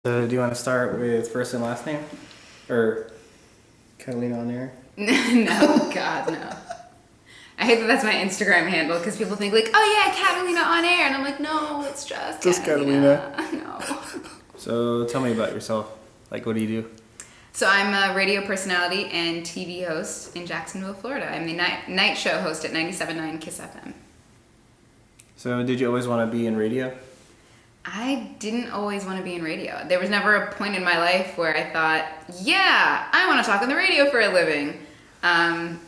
So do you want to start with first and last name? Or Catalina on air? No, God, no. I hate that that's my Instagram handle because people think like, oh yeah, Catalina on air. And I'm like, no, it's just Catalina. No. So tell me about yourself. Like, what do you do? So I'm a radio personality and TV host in Jacksonville, Florida. I'm the night show host at 97.9 KISS FM. So did you always want to be in radio? I didn't always want to be in radio. There was never a point in my life where I thought, yeah, I want to talk on the radio for a living. My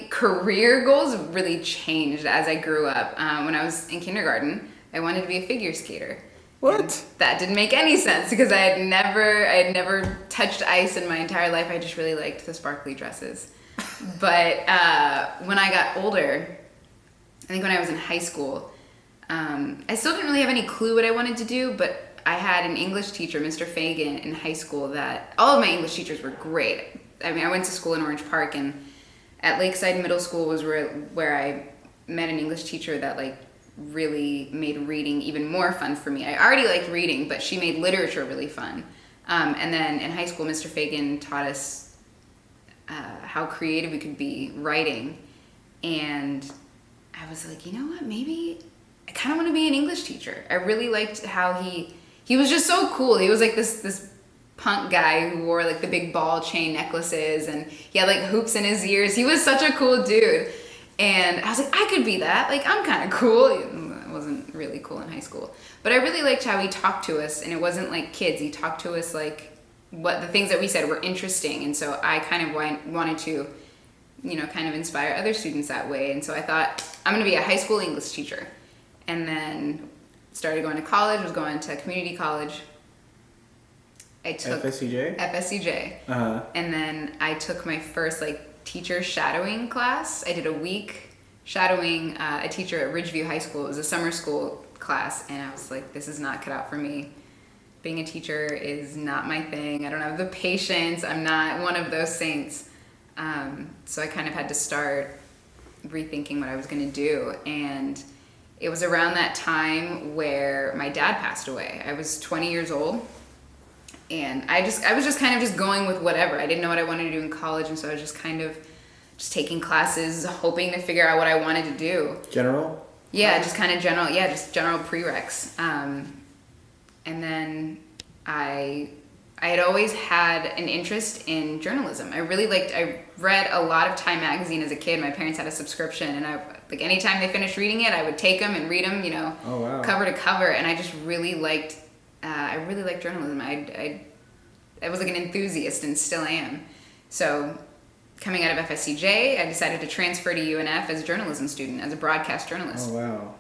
career goals really changed as I grew up. When I was in kindergarten, I wanted to be a figure skater. What? And that didn't make any sense because I had never touched ice in my entire life. I just really liked the sparkly dresses. But when I got older, I think when I was in high school, I still didn't really have any clue what I wanted to do, but I had an English teacher, Mr. Fagan, in high school that all of my English teachers were great. I mean, I went to school in Orange Park, and at Lakeside Middle School was where I met an English teacher that like really made reading even more fun for me. I already liked reading, but she made literature really fun. And then in high school, Mr. Fagan taught us how creative we could be writing, and I was like, you know what, maybe I kind of want to be an English teacher. I really liked how he was just so cool. He was like this punk guy who wore like the big ball chain necklaces, and he had like hoops in his ears. He was such a cool dude. And I was like, I could be that. Like, I'm kind of cool. I wasn't really cool in high school. But I really liked how he talked to us, and it wasn't like kids. He talked to us like what the things that we said were interesting. And so I kind of wanted to, kind of inspire other students that way. And so I thought, I'm going to be a high school English teacher. And then started going to college, was going to community college. I took FSCJ? FSCJ. Uh-huh. And then I took my first teacher shadowing class. I did a week shadowing a teacher at Ridgeview High School. It was a summer school class, and I was like, this is not cut out for me. Being a teacher is not my thing. I don't have the patience. I'm not one of those saints. So I kind of had to start rethinking what I was going to do. And it was around that time where my dad passed away. I was 20 years old, and I was just kind of just going with whatever. I didn't know what I wanted to do in college, and so I was just kind of just taking classes, hoping to figure out what I wanted to do. General? Yeah, just kind of general. Yeah, just general prereqs. And then I had always had an interest in journalism. I read a lot of Time magazine as a kid. My parents had a subscription, and anytime they finished reading it, I would take them and read them, Oh, wow. cover to cover. And I just really liked, journalism. I was like an enthusiast and still am. So coming out of FSCJ, I decided to transfer to UNF as a journalism student, as a broadcast journalist. Oh, wow.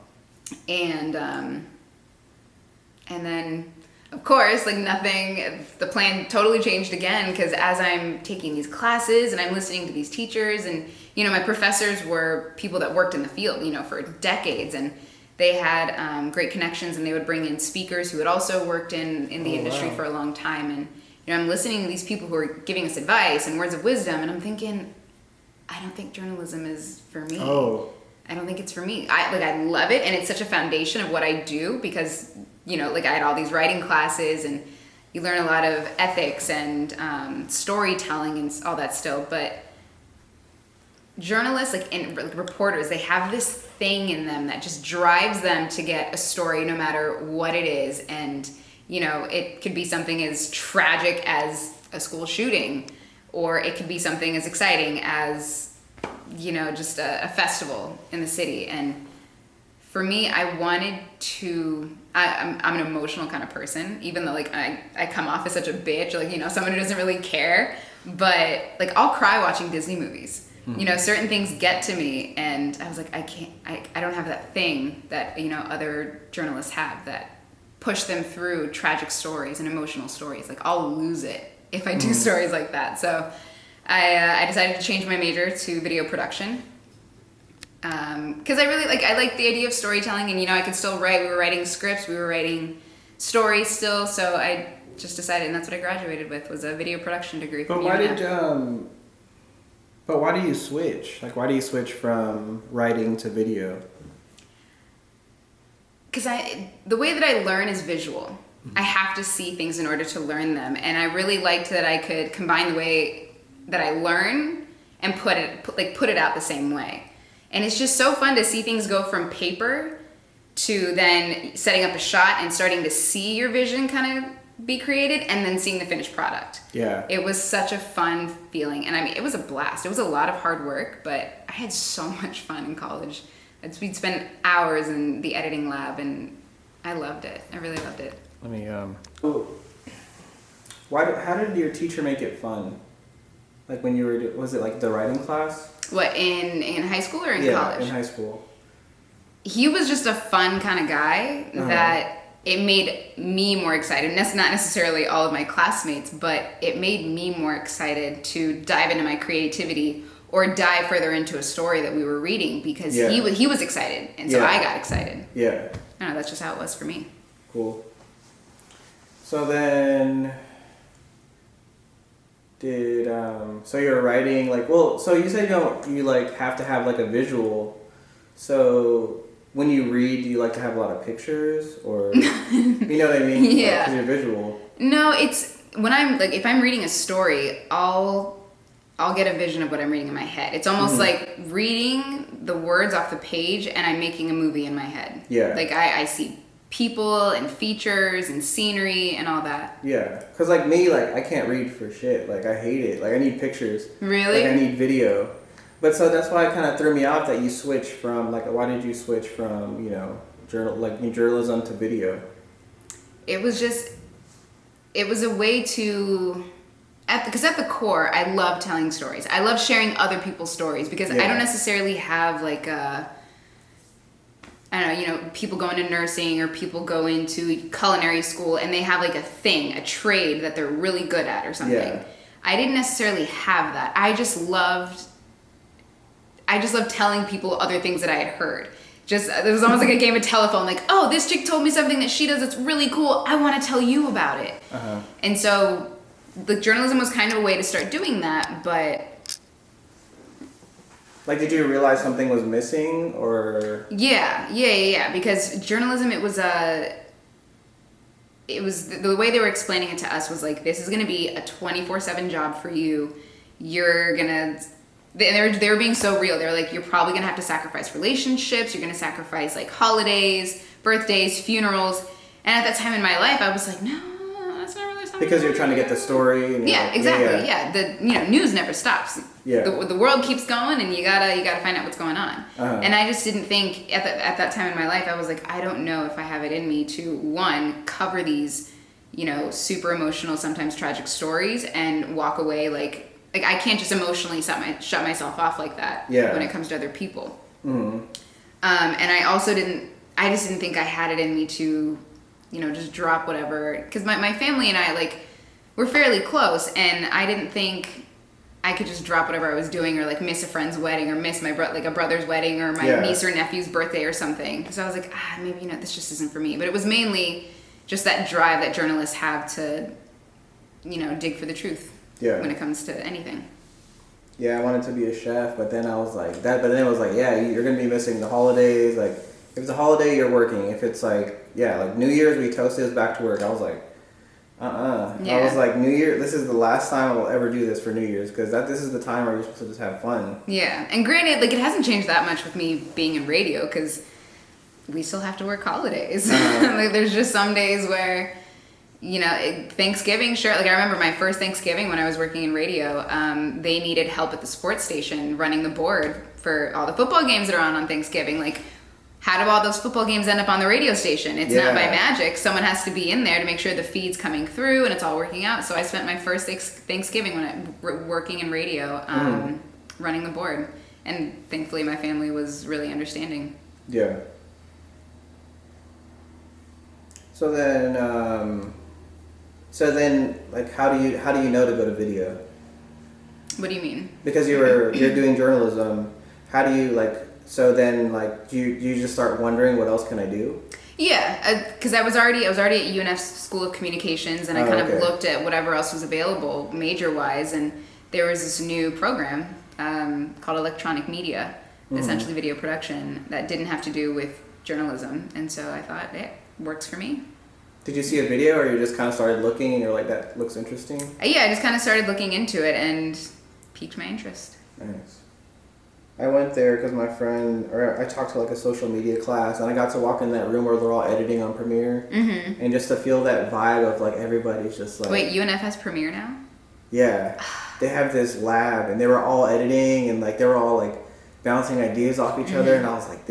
And then, of course, the plan totally changed again, because as I'm taking these classes and I'm listening to these teachers, and, my professors were people that worked in the field, for decades, and they had great connections, and they would bring in speakers who had also worked in the industry for a long time. And, I'm listening to these people who are giving us advice and words of wisdom, and I'm thinking, I don't think journalism is for me. Oh. I don't think it's for me. I love it, and it's such a foundation of what I do, because I had all these writing classes, and you learn a lot of ethics and storytelling and all that still. But journalists, and reporters, they have this thing in them that just drives them to get a story no matter what it is. And, it could be something as tragic as a school shooting, or it could be something as exciting as, just a festival in the city. And for me, I wanted to, I'm an emotional kind of person, even though I come off as such a bitch, someone who doesn't really care, but I'll cry watching Disney movies. Mm-hmm. Certain things get to me, and I was like, I don't have that thing that, other journalists have that push them through tragic stories and emotional stories. I'll lose it if I do stories like that. So I decided to change my major to video production. Because I really I like the idea of storytelling, and I could still write. We were writing scripts, we were writing stories still, so I just decided, and that's what I graduated with, was a video production degree from UNF. But why do you switch? Why do you switch from writing to video? because the way that I learn is visual. I have to see things in order to learn them, and I really liked that I could combine the way that I learn and put it out the same way. And it's just so fun to see things go from paper to then setting up a shot and starting to see your vision kind of be created, and then seeing the finished product. Yeah. It was such a fun feeling, and I mean, it was a blast. It was a lot of hard work, but I had so much fun in college. We'd spend hours in the editing lab, and I loved it. I really loved it. Let me, Oh. How did your teacher make it fun? Like when you were, was it like the writing class? What, in high school or in college? Yeah, in high school. He was just a fun kind of guy that it made me more excited. That's not necessarily all of my classmates, but it made me more excited to dive into my creativity or dive further into a story that we were reading, because he was excited, and so I got excited. Yeah. I don't know, that's just how it was for me. Cool. So then, so you're writing, like, well, so you said you like have to have like a visual. So when you read, do you like to have a lot of pictures, or, you know what I mean? Yeah. Because you're visual. No, it's, when I'm, like, if I'm reading a story, I'll get a vision of what I'm reading in my head. It's almost like reading the words off the page and I'm making a movie in my head. Yeah. Like, I see people and features and scenery and all that. Yeah, because like me, like I can't read for shit. Like I hate it. Like I need pictures. Really? Like I need video. But so that's why it kind of threw me off that you switched from, like, why did you switch from, journalism to video? It was a way to, because at the core, I love telling stories. I love sharing other people's stories, because I don't necessarily have like people go into nursing or people go into culinary school and they have like a trade that they're really good at or something. Yeah. I didn't necessarily have that. I just loved telling people other things that I had heard. It was almost like a game of telephone. Like, oh, this chick told me something that she does that's really cool. I want to tell you about it. Uh-huh. And so the journalism was kind of a way to start doing that, but... Like, did you realize something was missing, or? Yeah. Because journalism, it was the way they were explaining it to us was like, this is going to be a 24/7 job for you. You're going to... They were being so real. They were like, you're probably going to have to sacrifice relationships. You're going to sacrifice like holidays, birthdays, funerals. And at that time in my life, I was like, no, that's not really something. Because you're trying to get the story. And exactly. Yeah. The news never stops. Yeah. The world keeps going, and you gotta find out what's going on. Uh-huh. And I just didn't think at that time in my life, I was like, I don't know if I have it in me to, one, cover these, super emotional, sometimes tragic stories and walk away like I can't just emotionally shut myself off like that when it comes to other people. Mm-hmm. And I also just didn't think I had it in me to, just drop whatever. Because my family and I, like, we're fairly close, and I didn't think I could just drop whatever I was doing, or like miss a friend's wedding, or miss my a brother's wedding, or my niece or nephew's birthday or something. So I was like, maybe, this just isn't for me. But it was mainly just that drive that journalists have to, dig for the truth. Yeah. When it comes to anything. Yeah, I wanted to be a chef, but then I was like that. But then it was like, you're gonna be missing the holidays. Like, if it's a holiday, you're working. If it's like New Year's, we toasted us back to work. I was like, Yeah. I was like, New Year. This is the last time I will ever do this for New Year's, because this is the time where you're supposed to just have fun. Yeah, and granted, like, it hasn't changed that much with me being in radio, because we still have to work holidays. Like, there's just some days where. Thanksgiving, sure. Like, I remember my first Thanksgiving when I was working in radio, they needed help at the sports station running the board for all the football games that are on Thanksgiving. Like, how do all those football games end up on the radio station? It's not by magic. Someone has to be in there to make sure the feed's coming through and it's all working out. So I spent my first Thanksgiving working in radio, running the board. And thankfully my family was really understanding. Yeah. So then, like, how do you know to go to video? What do you mean? Because you're doing journalism. How do you, like? So then, like, do you just start wondering, what else can I do? Yeah, because I was already at UNF's School of Communications, and I kind of looked at whatever else was available major wise, and there was this new program called electronic media, essentially video production, that didn't have to do with journalism, and so I thought it works for me. Did you see a video, or you just kind of started looking and you're like, that looks interesting? Yeah, I just kind of started looking into it and piqued my interest. Nice. I went there because my friend, or I talked to like a social media class, and I got to walk in that room where they're all editing on Premiere, and just to feel that vibe of like everybody's just like. Wait, UNF has Premiere now? Yeah, they have this lab, and they were all editing, and like they were all like bouncing ideas off each other, and I was like,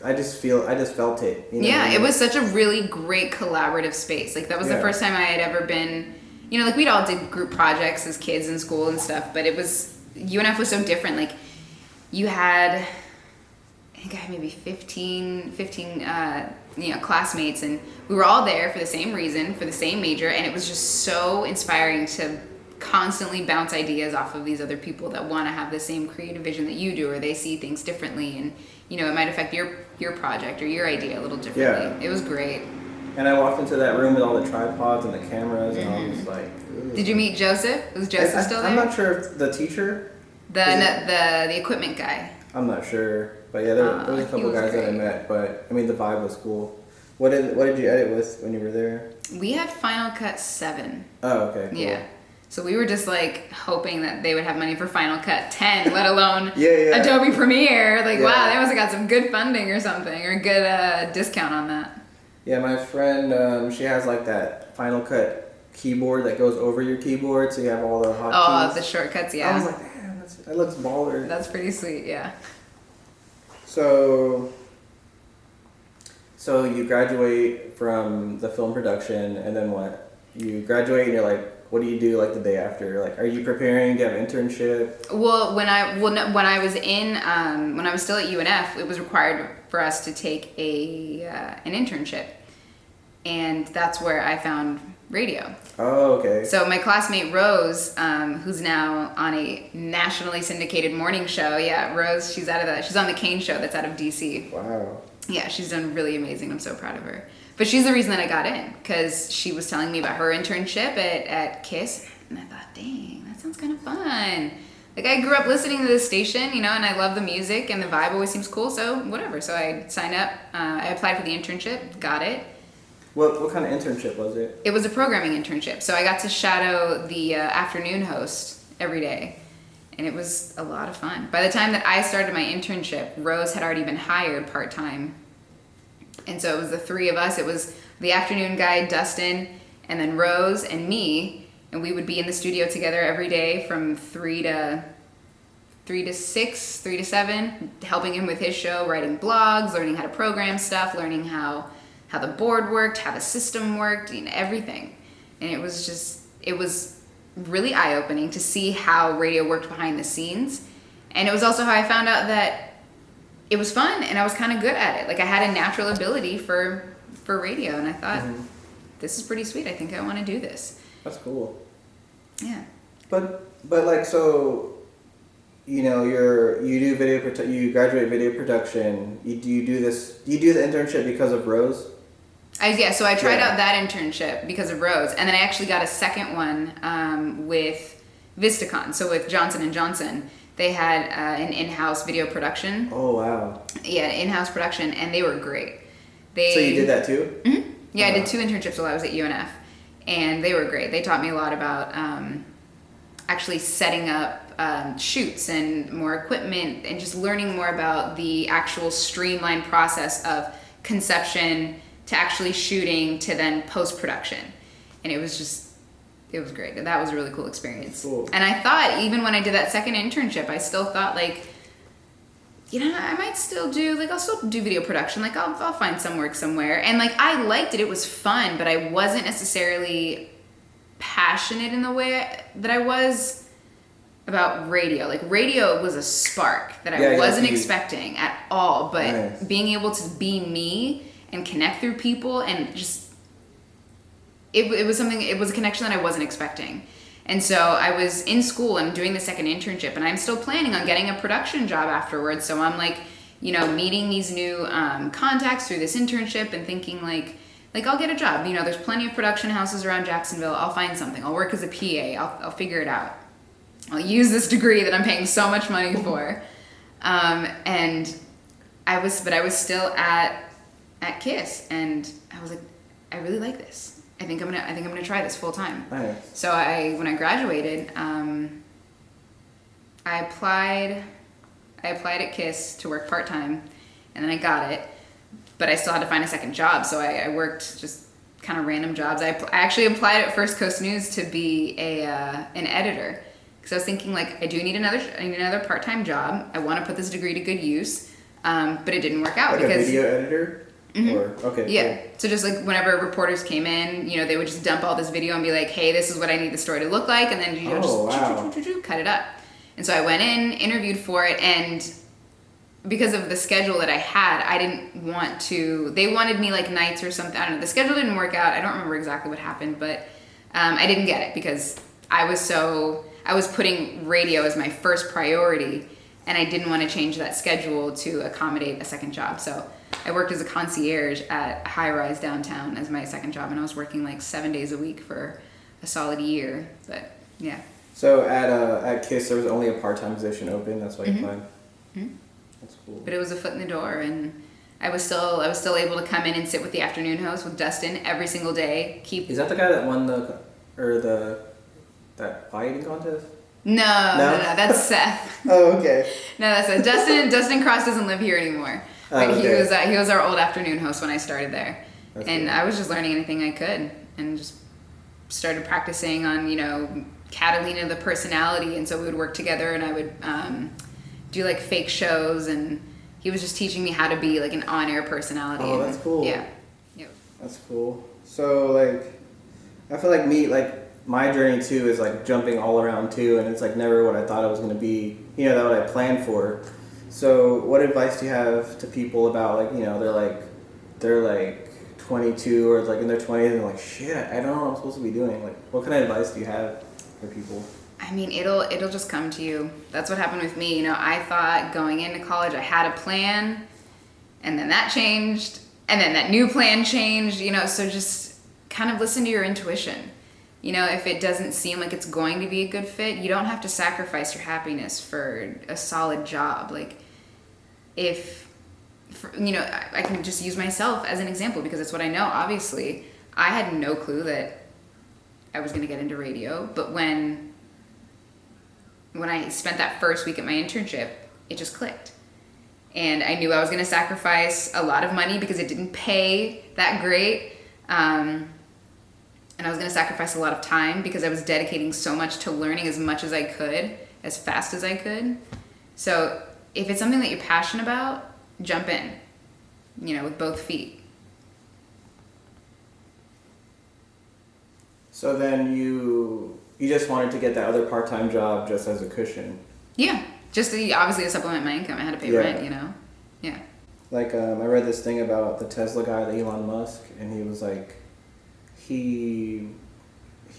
I just felt it. You know Yeah, what I mean? it was such a really great collaborative space. Like that was the first time I had ever been, you know, like we'd all did group projects as kids in school and stuff, but UNF was so different. Like you had, I think I had maybe 15 classmates, and we were all there for the same reason, for the same major, and it was just so inspiring to constantly bounce ideas off of these other people that want to have the same creative vision that you do, or they see things differently, and you know it might affect your project or your idea a little differently. It was great. And I walked into that room with all the tripods and the cameras, and I was like, ugh. Did you meet Joseph? Was Joseph still there? I'm not sure if the teacher, the equipment guy. I'm not sure, but yeah, there was a couple guys that I met, but I mean the vibe was cool. What did you edit with when you were there? We had Final Cut 7. Oh, okay. Cool. Yeah. So we were just like hoping that they would have money for Final Cut 10, let alone Adobe Premiere. Like, wow, they must have got some good funding or something, or good discount on that. Yeah, my friend, she has like that Final Cut keyboard that goes over your keyboard, so you have all the hotkeys. Oh, the shortcuts, yeah. I was like, damn, that looks baller. That's pretty sweet, yeah. So you graduate from the film production, and then what? You graduate and you're like, what do you do like the day after? Like, are you preparing? Do you have an internship? Well, when I was still at UNF, it was required for us to take an internship, and that's where I found radio. Oh, okay. So my classmate Rose, who's now on a nationally syndicated morning show. Yeah, Rose, she's on the Kane show that's out of DC. Wow. Yeah, she's done really amazing. I'm so proud of her. But she's the reason that I got in, because she was telling me about her internship at KISS, and I thought, dang, that sounds kind of fun. Like, I grew up listening to this station, you know, and I love the music, and the vibe always seems cool, so whatever. So I signed up, I applied for the internship, got it. What kind of internship was it? It was a programming internship, so I got to shadow the afternoon host every day, and it was a lot of fun. By the time that I started my internship, Rose had already been hired part-time. And so it was the three of us. It was the afternoon guy, Dustin, and then Rose and me. And we would be in the studio together every day from 3 to 6, 3 to 7, helping him with his show, writing blogs, learning how to program stuff, learning how the board worked, how the system worked, you know, everything. And it was really eye-opening to see how radio worked behind the scenes. And it was also how I found out that it was fun, and I was kind of good at it. Like, I had a natural ability for radio, and I thought, this is pretty sweet. I think I want to do this. That's cool. Yeah. But like, so, you know, you graduate video production. Do you do the internship because of Rose? So I tried out that internship because of Rose, and then I actually got a second one with Vistacon. So with Johnson & Johnson. They had an in-house video production. Oh, wow. Yeah, in-house production, and they were great. So you did that too? Mm-hmm. Yeah, I did 2 internships while I was at UNF, and they were great. They taught me a lot about actually setting up shoots and more equipment, and just learning more about the actual streamlined process of conception to actually shooting to then post-production. And it was great. That was a really cool experience. Cool. And I thought, even when I did that second internship, I still thought, like, you know, I'll still do video production. Like, I'll find some work somewhere. And, like, I liked it. It was fun, but I wasn't necessarily passionate in the way that I was about radio. Like, radio was a spark that I wasn't expecting at all. But being able to be me and connect through people and just... It was a connection that I wasn't expecting. And so I was in school and doing the second internship, and I'm still planning on getting a production job afterwards. So I'm like, you know, meeting these new contacts through this internship and thinking like I'll get a job. You know, there's plenty of production houses around Jacksonville. I'll find something. I'll work as a PA. I'll figure it out. I'll use this degree that I'm paying so much money for. And I was still at at KISS, and I was like, I really like this. I think I'm gonna try this full time. Nice. So when I graduated, I applied at KISS to work part time, and then I got it, but I still had to find a second job. So I worked just kind of random jobs. I actually applied at First Coast News to be an editor, because I was thinking, like, I need another part time job. I want to put this degree to good use, but it didn't work out Like because a video editor. Or okay. yeah. Cool. So just like whenever reporters came in, they would just dump all this video and be like, hey, this is what I need the story to look like, and then just cut it up. And so I went in, interviewed for it, and because of the schedule that I had, I didn't want to. They wanted me like nights or something. I don't know. The schedule didn't work out. I don't remember exactly what happened, but I didn't get it because I was putting radio as my first priority, and I didn't want to change that schedule to accommodate a second job. So I worked as a concierge at a high-rise downtown as my second job, and I was working like 7 days a week for a solid year. But yeah. So at KISS, there was only a part-time position open. That's why you applied. Mm-hmm. That's cool. But it was a foot in the door, and I was still able to come in and sit with the afternoon host with Dustin every single day. Is that the guy that won that pie eating contest? No, that's Seth. Oh, okay. No, that's Seth. Dustin Cross doesn't live here anymore. But okay. he was our old afternoon host when I started there. That's and cool. I was just learning anything I could, and just started practicing on, Catalina, the personality. And so we would work together, and I would do like fake shows, and he was just teaching me how to be like an on-air personality. Oh, that's cool. Yeah. Yep. That's cool. So like, I feel like my journey too is like jumping all around too, and it's like never what I thought it was going to be, that what I planned for. So what advice do you have to people about like, they're like 22 or like in their 20s and they're like, shit, I don't know what I'm supposed to be doing. Like, what kind of advice do you have for people? I mean, it'll just come to you. That's what happened with me. I thought going into college I had a plan, and then that changed, and then that new plan changed, so just kind of listen to your intuition. If it doesn't seem like it's going to be a good fit, you don't have to sacrifice your happiness for a solid job. Like, I can just use myself as an example because it's what I know. Obviously, I had no clue that I was going to get into radio, but when I spent that first week at my internship, it just clicked. And I knew I was going to sacrifice a lot of money because it didn't pay that great. And I was going to sacrifice a lot of time because I was dedicating so much to learning as much as I could, as fast as I could. So if it's something that you're passionate about, jump in, with both feet. So then you just wanted to get that other part-time job just as a cushion. Yeah, just obviously to supplement my income. I had to pay rent, Yeah. Like, I read this thing about the Tesla guy, the Elon Musk, and he was like, he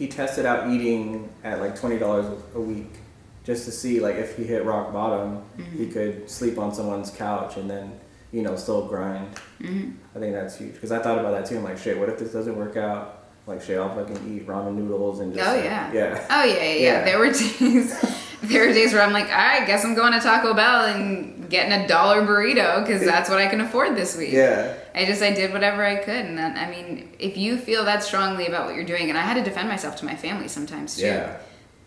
tested out eating at like $20 a week just to see like if he hit rock bottom, Mm-hmm. he could sleep on someone's couch and then, still grind. Mm-hmm. I think that's huge because I thought about that too. I'm like, shit, what if this doesn't work out? Like, shit, I'll fucking eat ramen noodles and just. Oh, like, yeah. Yeah. Oh, yeah. There were days where I'm like, all right, guess I'm going to Taco Bell and getting $1 burrito because that's what I can afford this week. Yeah. I did whatever I could. And then, I mean, if you feel that strongly about what you're doing, and I had to defend myself to my family sometimes too. Yeah.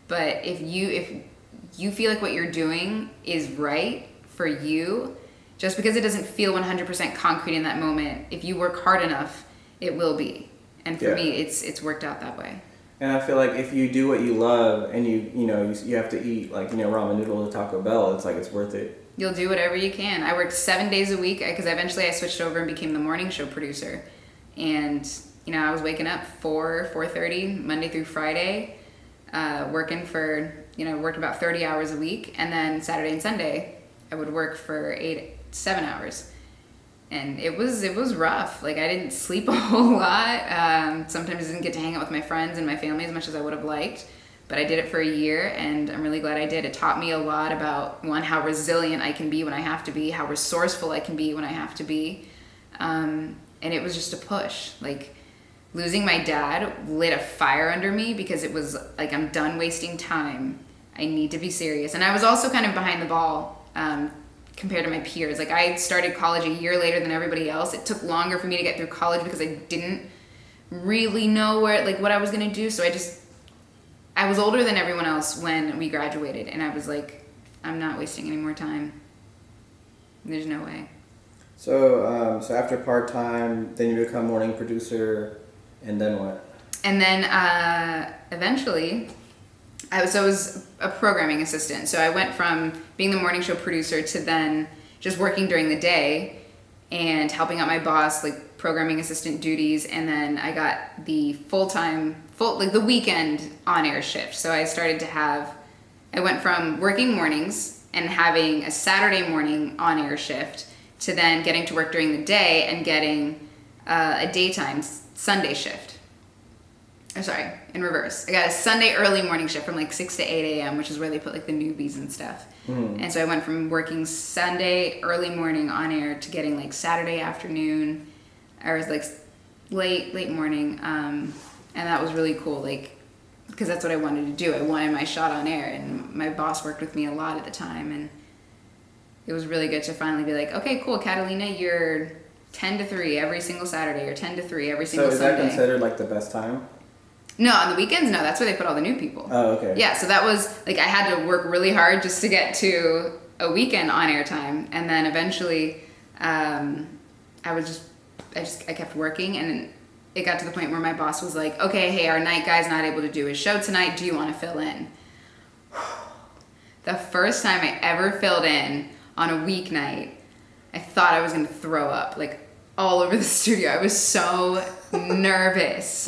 But if you feel like what you're doing is right for you, just because it doesn't feel 100% concrete in that moment, if you work hard enough, it will be. And for me, it's worked out that way. And I feel like if you do what you love and you have to eat like, ramen noodles at Taco Bell, it's like it's worth it. You'll do whatever you can. I worked 7 days a week because eventually I switched over and became the morning show producer. And, I was waking up 4:30 Monday through Friday, working for, worked about 30 hours a week. And then Saturday and Sunday, I would work for 7 hours. And it was rough. Like, I didn't sleep a whole lot. Sometimes I didn't get to hang out with my friends and my family as much as I would have liked. But I did it for a year, and I'm really glad I did. It taught me a lot about, one, how resilient I can be when I have to be, how resourceful I can be when I have to be. And it was just a push. Like, losing my dad lit a fire under me because it was like, I'm done wasting time. I need to be serious. And I was also kind of behind the ball, compared to my peers. Like I started college a year later than everybody else. It took longer for me to get through college because I didn't really know what I was gonna do. So I was older than everyone else when we graduated, and I was like, I'm not wasting any more time. There's no way. So after part-time, then you become morning producer, and then what? And then eventually, I was a programming assistant. So I went from being the morning show producer to then just working during the day and helping out my boss, like programming assistant duties. And then I got the the weekend on-air shift. So I went from working mornings and having a Saturday morning on-air shift to then getting to work during the day and getting a daytime Sunday shift. I'm sorry, in reverse. I got a Sunday early morning shift from like 6 to 8 a.m., which is where they put like the newbies and stuff. Mm-hmm. And so I went from working Sunday early morning on air to getting like Saturday afternoon. I was like late morning. And that was really cool, like, because that's what I wanted to do. I wanted my shot on air, and my boss worked with me a lot at the time. And it was really good to finally be like, okay, cool, Catalina, you're 10 to 3 every single Saturday, or 10 to 3 every single Sunday. So is that considered like the best time? No, on the weekends, no. That's where they put all the new people. Oh, okay. Yeah, so that was, like, I had to work really hard just to get to a weekend on-air time. And then eventually, I kept working, and it got to the point where my boss was like, okay, hey, our night guy's not able to do his show tonight. Do you want to fill in? The first time I ever filled in on a weeknight, I thought I was going to throw up, like, all over the studio. I was so nervous.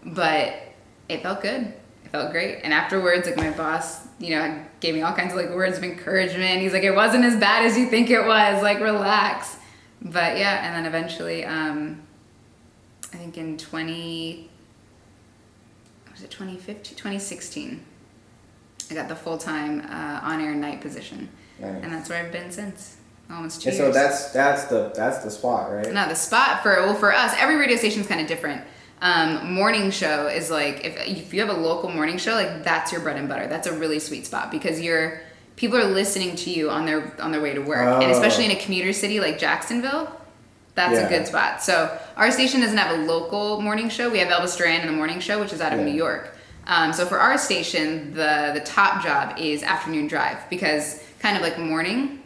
But it felt good. It felt great. And afterwards, like, my boss, gave me all kinds of, like, words of encouragement. He's like, it wasn't as bad as you think it was. Like, relax. But, yeah, and then eventually, I think in 2016, I got the full-time on-air night position. Nice. And that's where I've been since. Almost 2 years. So that's the spot, right? No, the spot for us, every radio station's kind of different. Morning show is like, if you have a local morning show, like, that's your bread and butter. That's a really sweet spot because people are listening to you on their way to work. Oh. And especially in a commuter city like Jacksonville, that's a good spot. So our station doesn't have a local morning show. We have Elvis Duran in the morning show, which is out of New York. So for our station, the top job is afternoon drive, because kind of like morning,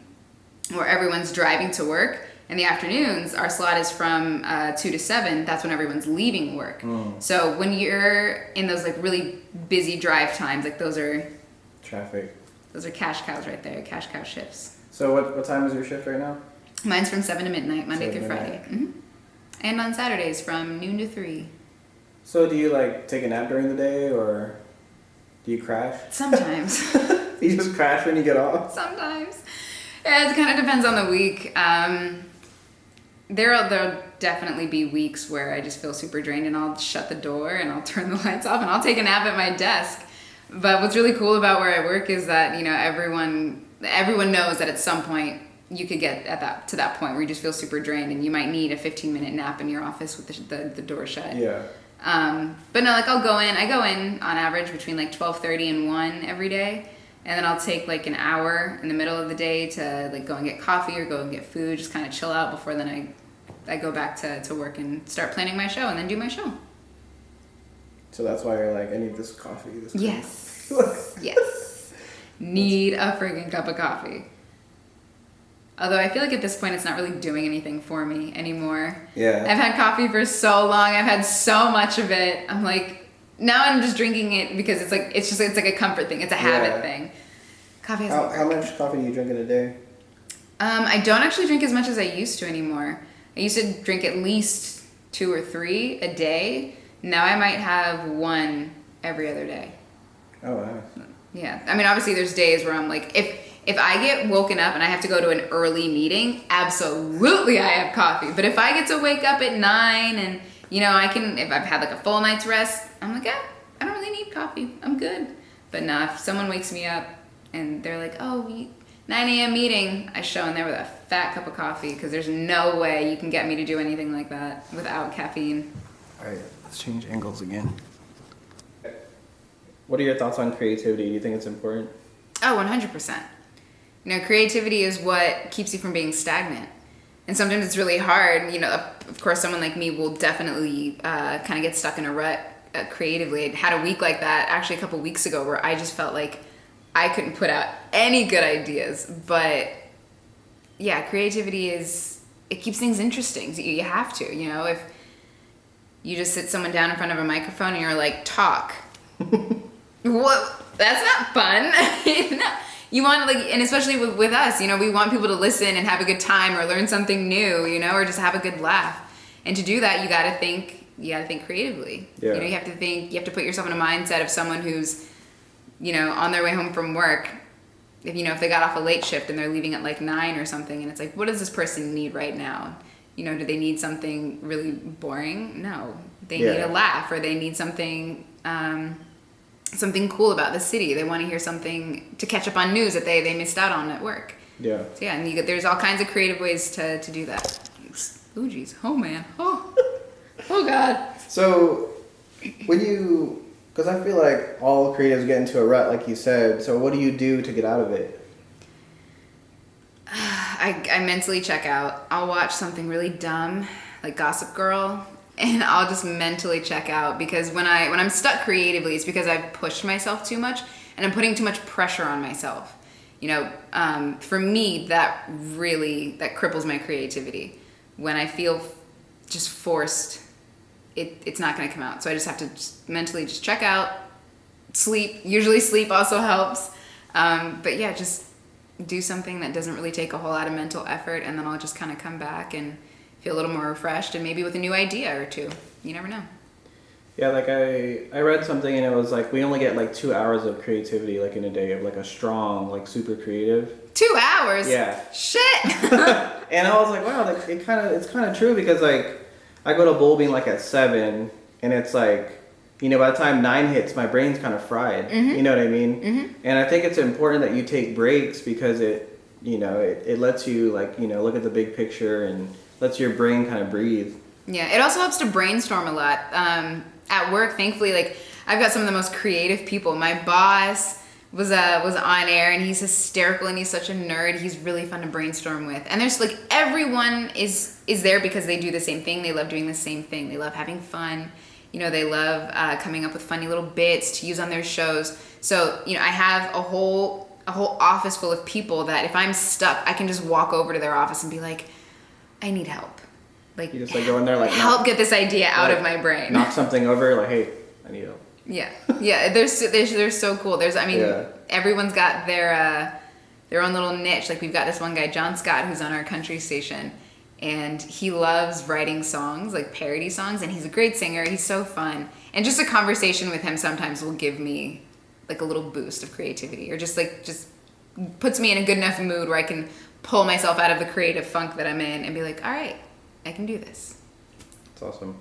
where everyone's driving to work. In the afternoons, our slot is from 2 to 7. That's when everyone's leaving work. Mm. So when you're in those, like, really busy drive times, like, those are... Traffic. Those are cash cows right there, cash cow shifts. So what time is your shift right now? Mine's from 7 to midnight, Monday through Friday. Mm-hmm. And on Saturdays from noon to 3. So do you, like, take a nap during the day, or do you crash? Sometimes. You just crash when you get off? Sometimes. Yeah, it kind of depends on the week. There'll definitely be weeks where I just feel super drained, and I'll shut the door and I'll turn the lights off and I'll take a nap at my desk. But what's really cool about where I work is that, everyone knows that at some point you could get to that point where you just feel super drained, and you might need a 15-minute nap in your office with the door shut. Yeah. But no, like, I go in on average between like 12:30 and 1 every day. And then I'll take like an hour in the middle of the day to, like, go and get coffee or go and get food, just kind of chill out before then I go back to work and start planning my show and then do my show. So that's why you're like, I need this coffee. Yes. Yes. Need a friggin' cup of coffee. Although I feel like at this point it's not really doing anything for me anymore. Yeah. I've had coffee for so long. I've had so much of it. I'm like... Now I'm just drinking it because it's like a comfort thing. It's a habit thing. Coffee doesn't work. How much coffee do you drink in a day? I don't actually drink as much as I used to anymore. I used to drink at least 2 or 3 a day. Now I might have 1 every other day. Oh, wow. Yeah. I mean, obviously there's days where I'm like, if I get woken up and I have to go to an early meeting, absolutely I have coffee. But if I get to wake up at 9 and... if I've had like a full night's rest, I'm like, I don't really need coffee. I'm good. But nah, if someone wakes me up and they're like, 9 a.m. meeting, I show in there with a fat cup of coffee, because there's no way you can get me to do anything like that without caffeine. All right, let's change angles again. What are your thoughts on creativity? Do you think it's important? Oh, 100%. Creativity is what keeps you from being stagnant. And sometimes it's really hard. Of course, someone like me will definitely kind of get stuck in a rut creatively. I had a week like that actually a couple weeks ago where I just felt like I couldn't put out any good ideas. But yeah, creativity it keeps things interesting. So you have to, if you just sit someone down in front of a microphone and you're like, talk. What? That's not fun. No. You want, and especially with us, we want people to listen and have a good time or learn something new, or just have a good laugh. And to do that, you got to think creatively. Yeah. You have to put yourself in a mindset of someone who's, on their way home from work. If they got off a late shift and they're leaving at like 9 or something, and it's like, what does this person need right now? Do they need something really boring? No. They need a laugh, or they need something cool about the city. They want to hear something to catch up on news that they missed out on at work. Yeah. So yeah, and there's all kinds of creative ways to do that. Oh geez. Oh man. Oh. Oh God. So because I feel like all creatives get into a rut, like you said. So what do you do to get out of it? I mentally check out. I'll watch something really dumb, like Gossip Girl, and I'll just mentally check out, because when I'm stuck creatively, it's because I've pushed myself too much and I'm putting too much pressure on myself. For me, that cripples my creativity. When I feel just forced, it's not going to come out. So I just have to mentally check out, sleep. Usually sleep also helps. But yeah, just do something that doesn't really take a whole lot of mental effort, and then I'll just kind of come back and feel a little more refreshed, and maybe with a new idea or two. You never know. Yeah, like I read something and it was like we only get like 2 hours of creativity like in a day of like a strong, like super creative. 2 hours? Yeah. Shit. And I was like, wow, like it's kind of true, because like I go to bowling like at 7, and it's like, by the time 9 hits, my brain's kind of fried. Mm-hmm. You know what I mean? Mm-hmm. And I think it's important that you take breaks, because it lets you like, look at the big picture and lets your brain kind of breathe. Yeah, it also helps to brainstorm a lot. At work, thankfully, like I've got some of the most creative people. My boss was on air, and he's hysterical, and he's such a nerd. He's really fun to brainstorm with. And there's like everyone is there because they do the same thing. They love doing the same thing. They love having fun. They love coming up with funny little bits to use on their shows. So I have a whole office full of people that if I'm stuck, I can just walk over to their office and be like, I need help. Like, you just like go in there, like help get this idea out of my brain. Knock something over, like, hey, I need help. Yeah. They're so cool. Everyone's got their own little niche. Like we've got this one guy, John Scott, who's on our country station, and he loves writing songs, like parody songs, and he's a great singer. He's so fun, and just a conversation with him sometimes will give me like a little boost of creativity, or just puts me in a good enough mood where I can pull myself out of the creative funk that I'm in and be like, all right, I can do this. That's awesome.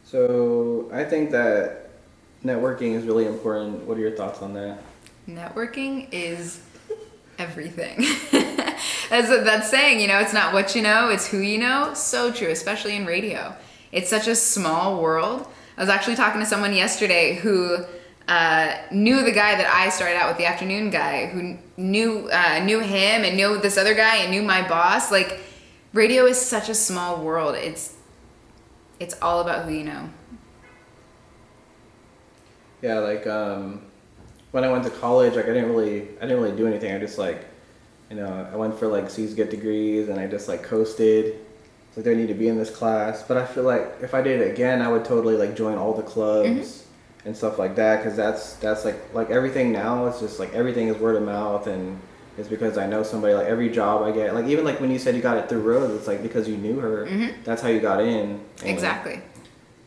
So I think that networking is really important. What are your thoughts on that? Networking is everything. That's saying, it's not what you know, it's who you know. So true, especially in radio. It's such a small world. I was actually talking to someone yesterday who knew the guy that I started out with, the afternoon guy, who knew him and knew this other guy and knew my boss. Like, radio is such a small world. It's all about who you know. Yeah, like when I went to college, like I didn't really do anything. I just like, I went for like C's get degrees, and I just like coasted. It's like, I need to be in this class. But I feel like if I did it again, I would totally like join all the clubs and stuff like that, because that's like everything now. It's just like everything is word of mouth, and it's because I know somebody. Like every job I get, like even like when you said you got it through Rose, it's like because you knew her. That's how you got in. And exactly.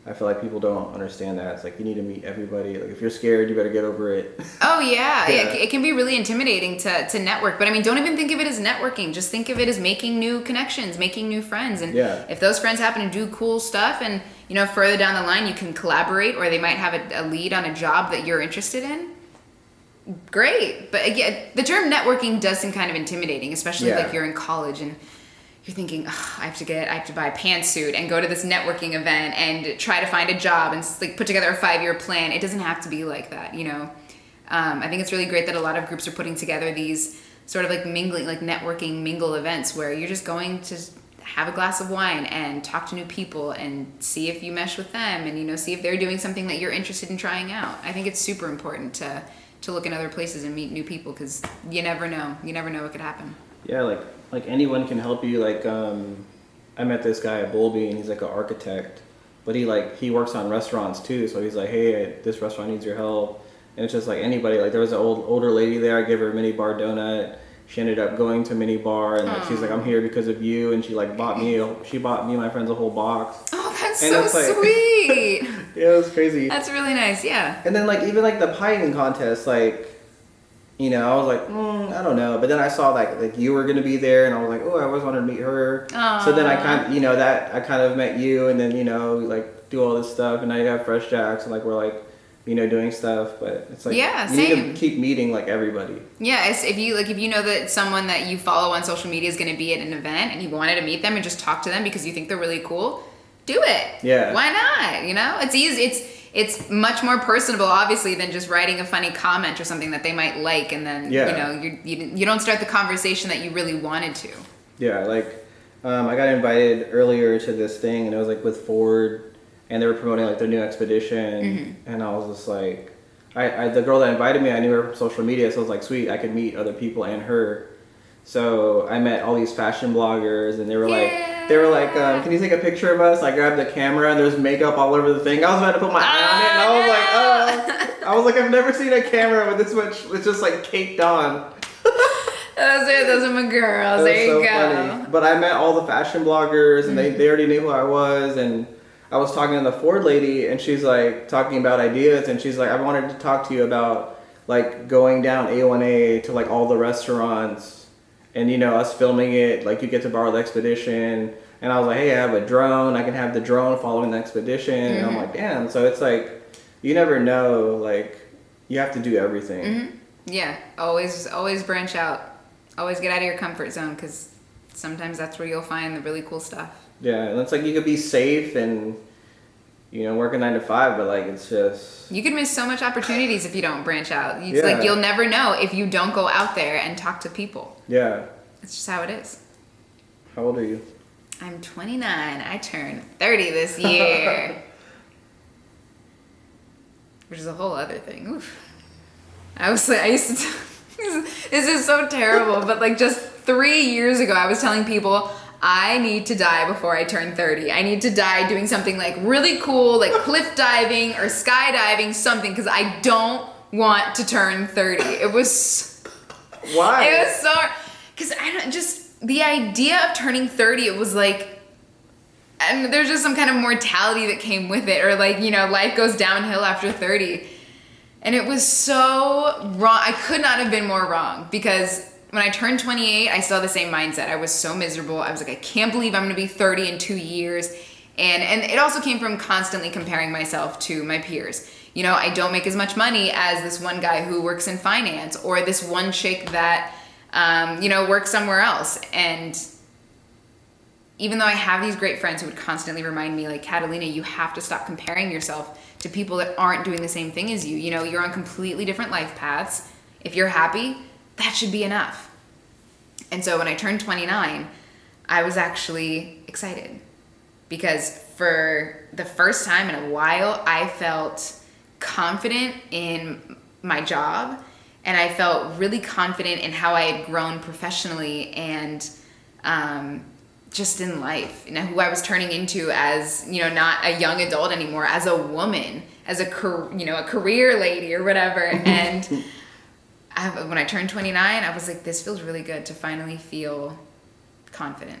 I feel like people don't understand that. It's like you need to meet everybody. Like if you're scared, you better get over it. Oh yeah. It can be really intimidating to network. But I mean, don't even think of it as networking. Just think of it as making new connections, making new friends. And if those friends happen to do cool stuff, and further down the line you can collaborate, or they might have a lead on a job that you're interested in. Great. But again, the term networking does seem kind of intimidating, especially like you're in college and you're thinking, oh, I have to buy a pantsuit and go to this networking event and try to find a job and like put together a 5-year plan. It doesn't have to be like that, I think it's really great that a lot of groups are putting together these sort of like mingling, like networking mingle events where you're just going to have a glass of wine and talk to new people and see if you mesh with them and, you know, see if they're doing something that you're interested in trying out. I think it's super important to look in other places and meet new people because you never know. You never know what could happen. Yeah, like anyone can help you. Like, I met this guy at Bowlby, and he's like an architect, but he works on restaurants too. So he's like, hey, this restaurant needs your help. And it's just like anybody. Like there was an older lady there. I gave her a mini bar donut. She ended up going to mini bar, and like she's like, I'm here because of you. And she like bought me and my friends a whole box. Oh, that's and so sweet. Yeah, it was crazy. That's really nice. Yeah. And then like even like the pieing contest, like, you know, I was like, I don't know. But then I saw like you were gonna be there, and I was like, oh, I always wanted to meet her. Aww. So then I kind of met you, and then, you know, like do all this stuff, and now you have Fresh Jacks, and like we're like, you know, doing stuff. But it's like, yeah, you same. need to keep meeting like everybody. Yeah, if you know that someone that you follow on social media is going to be at an event and you wanted to meet them and just talk to them because you think they're really cool, do it. Yeah. Why not? You know, it's easy. It's much more personable, obviously, than just writing a funny comment or something that they might like, and then you know you don't start the conversation that you really wanted to. Yeah, like I got invited earlier to this thing, and it was like with Ford. And they were promoting like their new expedition, and I was just like, the girl that invited me, I knew her from social media, so I was like, sweet, I could meet other people and her. So I met all these fashion bloggers, and they were like, can you take a picture of us? I grabbed the camera, and there's makeup all over the thing. I was about to put my eye on it, and I was like, I've never seen a camera with this much. It's just like caked on. Those are my girls. There you go. Funny. But I met all the fashion bloggers, and they already knew who I was, and I was talking to the Ford lady, and she's like talking about ideas, and she's like, I wanted to talk to you about like going down A1A to like all the restaurants, and, you know, us filming it, like you get to borrow the expedition. And I was like, hey, I have a drone, I can have the drone following the expedition. And I'm like, damn. So it's like, you never know, like you have to do everything. Yeah, always branch out, always get out of your comfort zone, because sometimes that's where you'll find the really cool stuff. Yeah, and it's like you could be safe and, you know, work a 9 to 5, but like it's just, you could miss so much opportunities if you don't branch out. It's like you'll never know if you don't go out there and talk to people. Yeah. It's just how it is. How old are you? I'm 29. I turned 30 this year. Which is a whole other thing. Oof. I used to this is so terrible, but like just 3 years ago I was telling people I need to die before I turn 30. I need to die doing something like really cool, like cliff diving or skydiving, something, because I don't want to turn 30. It was... Why? It was so... Because the idea of turning 30, it was like... And there's just some kind of mortality that came with it, or like, you know, life goes downhill after 30. And it was so wrong. I could not have been more wrong, because... When I turned 28, I still had the same mindset. I was so miserable. I was like, I can't believe I'm going to be 30 in 2 years. And it also came from constantly comparing myself to my peers. You know, I don't make as much money as this one guy who works in finance, or this one chick that, you know, works somewhere else. And even though I have these great friends who would constantly remind me, like, Catalina, you have to stop comparing yourself to people that aren't doing the same thing as you. You know, you're on completely different life paths. If you're happy, that should be enough. And so when I turned 29, I was actually excited, because for the first time in a while, I felt confident in my job, and I felt really confident in how I had grown professionally and just in life, and who I was turning into as, you know, not a young adult anymore, as a woman, as a career lady or whatever. And when I turned 29, I was like, this feels really good to finally feel confident.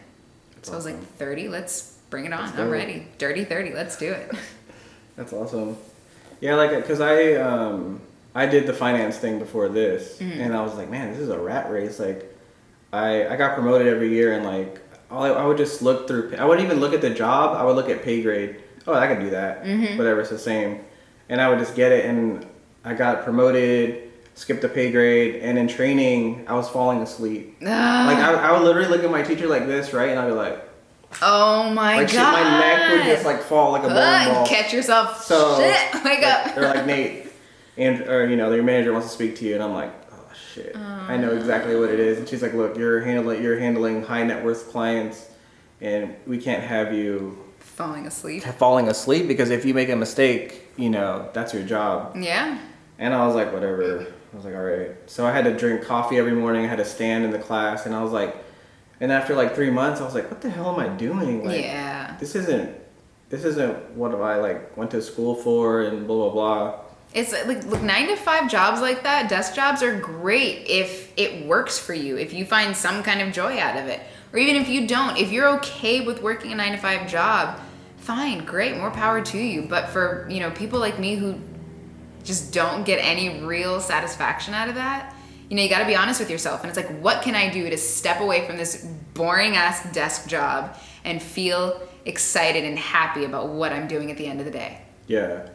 That's so awesome. I was like, 30, let's bring it on. Let's I'm go. ready. Dirty 30, let's do it. That's awesome. Yeah, like, because I did the finance thing before this, and I was like, man, this is a rat race. Like, I got promoted every year, and like, I would just look through, I wouldn't even look at the job, I would look at pay grade. Oh, I can do that. Whatever, it's the same. And I would just get it, and I got promoted, skipped the pay grade, and in training, I was falling asleep. Like, I would literally look at my teacher like this, right? And I'd be like, oh my like, God. My neck would just like fall like a bowling ball. Catch yourself. So, Shit, wake up. They're like, Nate, and or your manager wants to speak to you, and I'm like, oh shit, I know exactly what it is. And she's like, look, you're handling high net worth clients, and we can't have you falling asleep because if you make a mistake, that's your job. Yeah. And I was like, whatever. I was like, all right. So I had to drink coffee every morning. I had to stand in the class, and I was like, and after like 3 months, I was like, what the hell am I doing? Like, yeah. This isn't what I like went to school for, and blah blah blah. It's like, look, 9 to 5 jobs like that, desk jobs are great if it works for you, if you find some kind of joy out of it. Or even if you don't, if you're okay with working a 9 to 5 job, fine, great, more power to you. But for, people like me who just don't get any real satisfaction out of that, you got to be honest with yourself. And it's like, what can I do to step away from this boring ass desk job and feel excited and happy about what I'm doing at the end of the day? Yeah.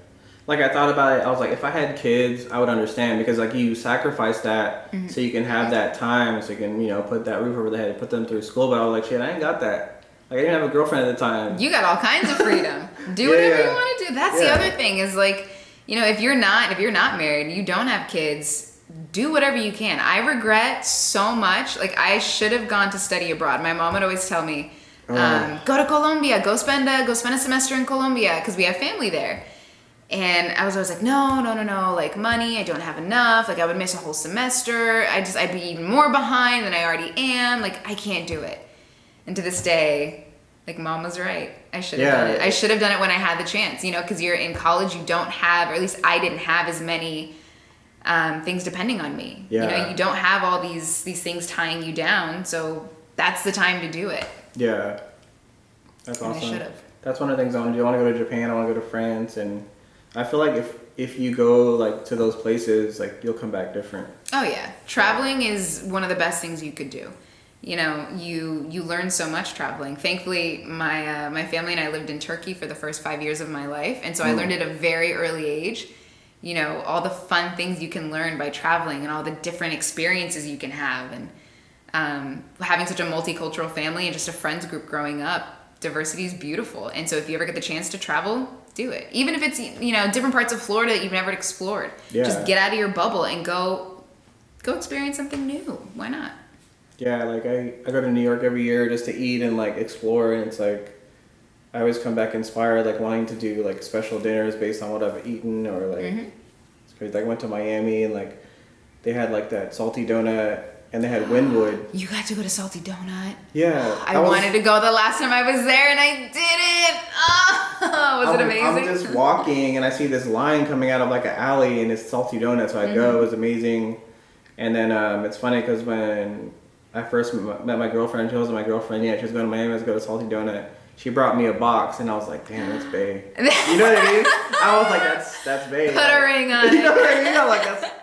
Like I thought about it, I was like, if I had kids, I would understand, because like you sacrifice that so you can have that time, so you can, put that roof over their head, put them through school. But I was like, shit, I ain't got that. Like I didn't have a girlfriend at the time. You got all kinds of freedom. Do whatever you want to do. That's the other thing is like, if you're not married, you don't have kids, do whatever you can. I regret so much. Like I should have gone to study abroad. My mom would always tell me, go to Colombia, go spend a semester in Colombia because we have family there. And I was always like, no, like money, I don't have enough. Like I would miss a whole semester. I'd be even more behind than I already am. Like I can't do it. And to this day, like mom was right. I should have done it. I should have done it when I had the chance, because you're in college, you don't have, or at least I didn't have as many things depending on me. Yeah. You don't have all these things tying you down. So that's the time to do it. Yeah. That's awesome. I should have. That's one of the things I want to do. I want to go to Japan. I want to go to France, and I feel like if you go like to those places, like you'll come back different. Oh yeah, traveling is one of the best things you could do. You learn so much traveling. Thankfully, my family and I lived in Turkey for the first 5 years of my life, and so I learned at a very early age. All the fun things you can learn by traveling, and all the different experiences you can have, and having such a multicultural family and just a friends group growing up. Diversity is beautiful, and so if you ever get the chance to travel, do it. Even if it's different parts of Florida that you've never explored. Yeah. Just get out of your bubble and go experience something new. Why not? Yeah, like I go to New York every year just to eat and like explore, and it's like I always come back inspired, like wanting to do like special dinners based on what I've eaten, or like it's crazy. Like I went to Miami and like they had like that salty donut. And they had Wynwood. You got to go to Salty Donut. Yeah. I wanted to go the last time I was there, and I didn't. Oh, was it amazing? I'm just walking, and I see this line coming out of like an alley, and it's Salty Donut. So I go. It was amazing. And then it's funny because when I first met my girlfriend, she wasn't my girlfriend yet. She was going to Miami. Let's go to Salty Donut. She brought me a box, and I was like, damn, that's bae. You know what I mean? I was like, that's bae. Put a ring on it. You know what I mean? I'm like, that's...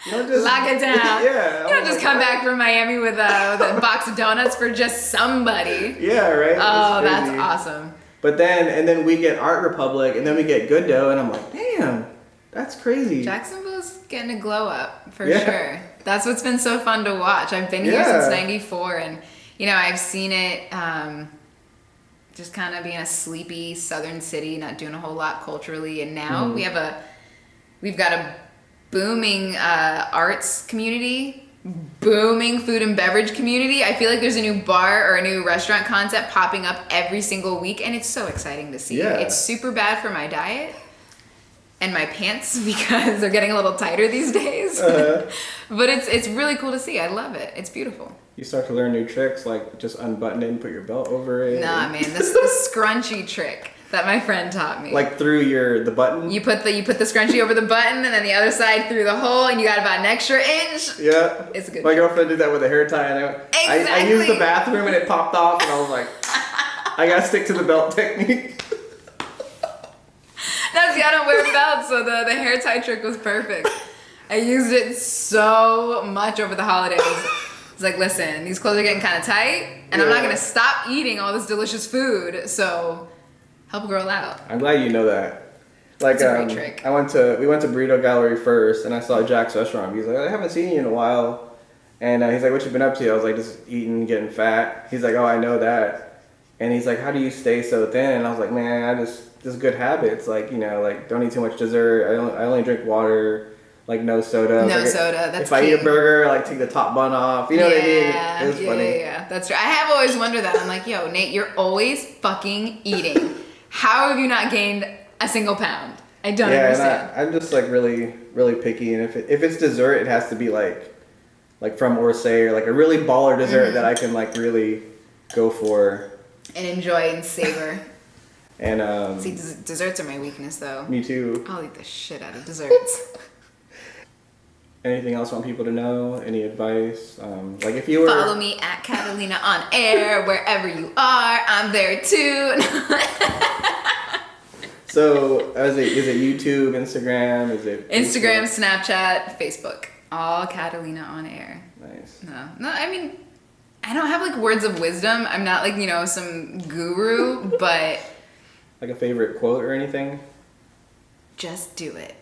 Lock it down. Yeah. You don't just come back from Miami with a box of donuts for just somebody. Yeah, right? Oh, that's awesome. But then we get Art Republic, and then we get Good Dough, and I'm like, damn, that's crazy. Jacksonville's getting a glow up for sure. That's what's been so fun to watch. I've been here since '94, and I've seen it just kind of being a sleepy southern city, not doing a whole lot culturally, and now we've got a booming arts community, booming food and beverage community. I feel like there's a new bar or a new restaurant concept popping up every single week, and it's so exciting to see. Yeah. It's super bad for my diet and my pants because they're getting a little tighter these days. But it's really cool to see. I love it. It's beautiful. You start to learn new tricks, like just unbutton it and put your belt over it. Nah, man, the scrunchie trick that my friend taught me. Like through the button? You put the scrunchie over the button, and then the other side through the hole, and you got about an extra inch. Yeah. It's a good My girlfriend did that with a hair tie, and I used the bathroom, and it popped off, and I was like, I gotta stick to the belt technique. I don't wear belts, so the hair tie trick was perfect. I used it so much over the holidays. It's like, listen, these clothes are getting kind of tight, and I'm not gonna stop eating all this delicious food, so help a girl out. I'm glad you know that. Like, it's a great trick. we went to Burrito Gallery first, and I saw Jack's restaurant. He's like, I haven't seen you in a while, and he's like, what you been up to? I was like, just eating, getting fat. He's like, oh, I know that. And he's like, how do you stay so thin? And I was like, man, just good habits. Like, like don't eat too much dessert. I only drink water. like no soda. No like soda. That's if I eat a burger, I like take the top bun off. You know what I mean? It was funny. Yeah, that's right. I have always wondered that. I'm like, yo, Nate, you're always fucking eating. How have you not gained a single pound? I don't understand. And I'm just like really, really picky, and if it's dessert, it has to be like from Orsay or like a really baller dessert that I can like really go for and enjoy and savor. And see, desserts are my weakness, though. Me too. I'll eat the shit out of desserts. Anything else you want people to know? Any advice? Like if you were... Follow me at Catalina on air, wherever you are. I'm there too. So, is it YouTube, Instagram? Is it Instagram, Facebook? Snapchat, Facebook. All Catalina on air. Nice. No, I mean, I don't have like words of wisdom. I'm not like, some guru, but... Like a favorite quote or anything? Just do it.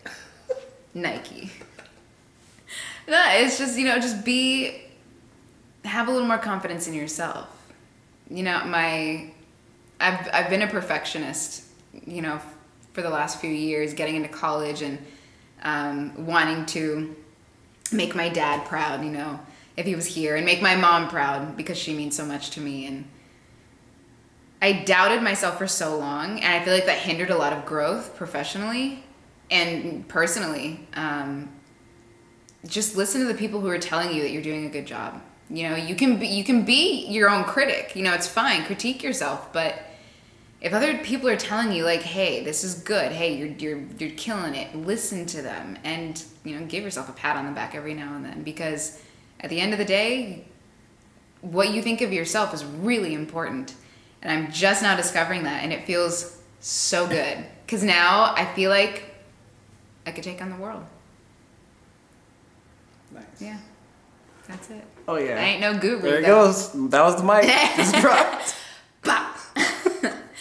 Nike. No, it's just, have a little more confidence in yourself. I've been a perfectionist, for the last few years, getting into college and wanting to make my dad proud, if he was here, and make my mom proud because she means so much to me. And I doubted myself for so long, and I feel like that hindered a lot of growth professionally and personally. Just listen to the people who are telling you that you're doing a good job. You can be your own critic. It's fine, critique yourself, but if other people are telling you like, hey, this is good, hey, you're killing it, listen to them, and give yourself a pat on the back every now and then, because at the end of the day, what you think of yourself is really important. And I'm just now discovering that, and it feels so good, because now I feel like I could take on the world. Nice. Yeah, that's it. Oh yeah. I ain't no guru. There it goes. That was the mic. Just dropped.